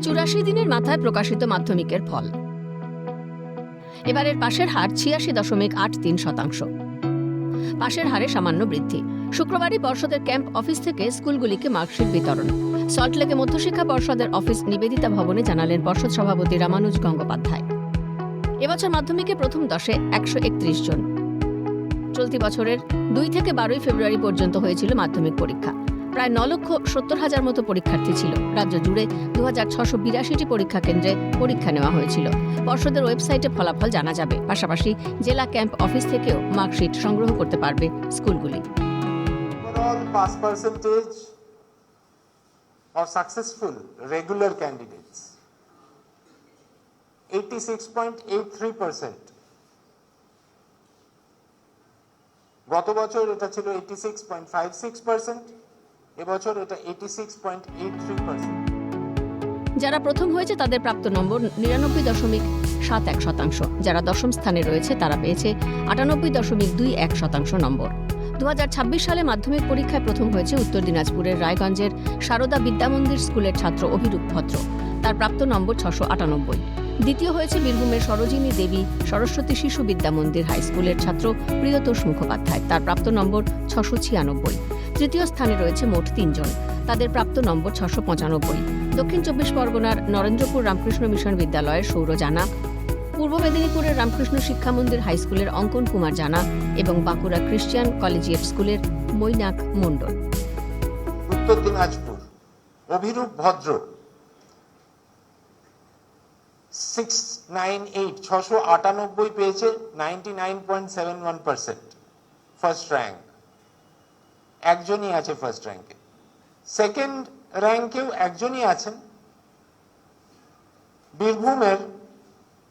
84 দিনের মাথায় প্রকাশিত মাধ্যমিকের ফল। এবারের পাশের হার 86.83%। পাশের হারে সামান্য বৃদ্ধি। শুক্রবারই পর্ষদের ক্যাম্প অফিস থেকে স্কুলগুলিকে মার্কশিট বিতরণ। সল্টলেকে মধ্যশিক্ষা পর্ষদের অফিস নিবেদিতা ভবনে জানালেন পর্ষদ সভাপতি রামানুজ গঙ্গোপাধ্যায়। এবছর মাধ্যমিকে প্রথম 10-এ 131 জন। চলতি বছরের 2 থেকে 12 ফেব্রুয়ারি পর্যন্ত হয়েছিল মাধ্যমিক পরীক্ষা। প্রায় 9,70,000 মতো পরীক্ষার্থী ছিল। রাজ্য জুড়ে 2,682টি পরীক্ষা কেন্দ্রে পরীক্ষা নেওয়া হয়েছিল। পর্ষদের ওয়েবসাইটে ফলাফল জানা যাবে। পাশাপাশি জেলা ক্যাম্প অফিস থেকেও মার্কশিট সংগ্রহ করতে পারবে স্কুলগুলি। Overall pass percentage of successful regular candidates 86.83%. গত বছর এটা ছিল 86.56%, এবছর এটা 86.83%। যারা প্রথম হয়েছে তাদের প্রাপ্ত নম্বর 99.71%। যারা দশম স্থানে রয়েছে তারা পেয়েছে 98.21% নম্বর। 2026 সালে মাধ্যমিক পরীক্ষায় প্রথম হয়েছে উত্তর দিনাজপুরের রায়গঞ্জের সারদা বিদ্যামন্দির স্কুলের ছাত্র অভিরূপ ভদ্র। তার প্রাপ্ত নম্বর 698। দ্বিতীয় হয়েছে বীরভূমের সরোজিনী দেবী সরস্বতী শিশু বিদ্যামন্দির হাই স্কুলের ছাত্র প্রিয়তোষ মুখোপাধ্যায়। তার প্রাপ্ত নম্বর 696। তৃতীয় স্থানে রয়েছে মোট 3 জন। তাদের প্রাপ্ত নম্বর 695। দক্ষিণ 24 পরগনার নরেন্দ্রপুর রামকৃষ্ণ মিশন বিদ্যালয়ের সৌর জানা, পূর্ব মেদিনীপুরের রামকৃষ্ণ শিক্ষা মন্দির হাই স্কুলের অঙ্কন কুমার জানা এবং বাঁকুড়া ক্রিশ্চিয়ান কলেজিয়েট স্কুলের মৈনাক মণ্ডল। উত্তর দিনাজপুর অভিরূপ ভদ্র 698 পেয়েছে, 99.71%, ফার্স্ট র্যাঙ্ক। একজনই আছে ফার্স্ট র্যাঙ্কে। সেকেন্ড র্যাঙ্কেও একজনই আছেন, বীরভূমের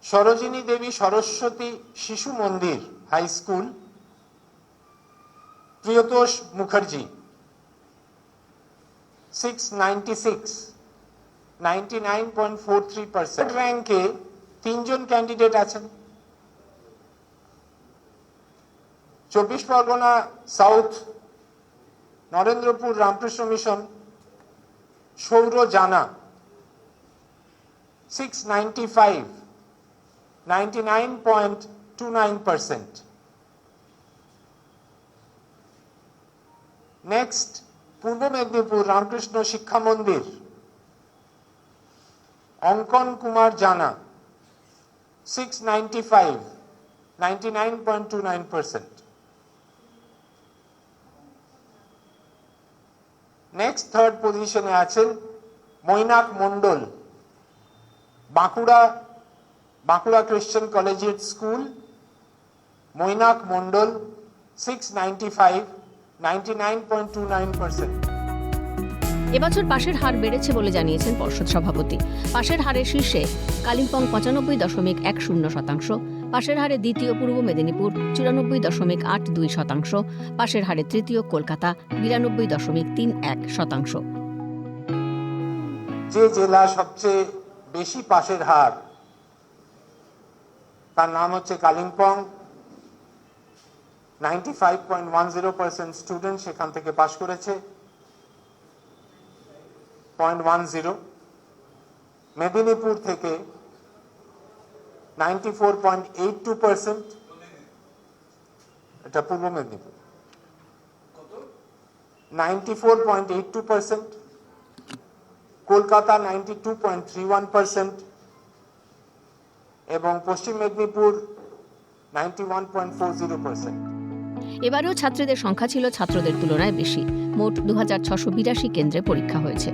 সরোজিনী দেবী সরস্বতী শিশু মন্দির হাই স্কুল প্রিয়তোষ মুখার্জি 696, 99.43%। র্যাঙ্কে 3 জন ক্যান্ডিডেট আছেন। 24 পরগনা সাউথ নরেন্দ্রপুর রামকৃষ্ণ মিশন সৌর জানা 695, 99.29%। নেক্সট পূর্ব মেদিনীপুর রামকৃষ্ণ শিক্ষা মন্দির অঙ্কন কুমার জানা 695, 99.29%। নেক্সট থার্ড পজিশনে আছেন Mainak Mondal, Bankura Christian Collegiate School, Mainak Mondal 695, 99.29%। এবছর পাশের হার বেড়েছে বলে জানিয়েছেন পর্ষদ সভাপতি। পাশের হারের শীর্ষে কালিম্পং 95.10%, পাশের হারে দ্বিতীয় পূর্ব মেদিনীপুর 94.82%, পাশের হারে তৃতীয় কলকাতা 92.31%। যে জেলা সবচেয়ে বেশি পাশের হার তার নাম হচ্ছে কালিম্পং। 95.10% স্টুডেন্ট সেখান থেকে পাশ করেছে, 0.10। মেদিনীপুর থেকে 94.82%, এটা পূর্ব মেদিনীপুর 94.82%, কলকাতা 92.31% এবং পশ্চিম মেদিনীপুর 91.40%। এবারেও ছাত্রীদের সংখ্যা ছিল ছাত্রদের তুলনায় বেশি। মোট 2,682 কেন্দ্রে পরীক্ষা হয়েছে।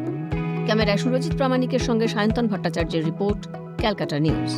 ক্যামেরায় সুরজিৎ প্রামাণিকের সঙ্গে সায়ন্তন ভট্টাচার্যের রিপোর্ট, ক্যালকাটা নিউজ।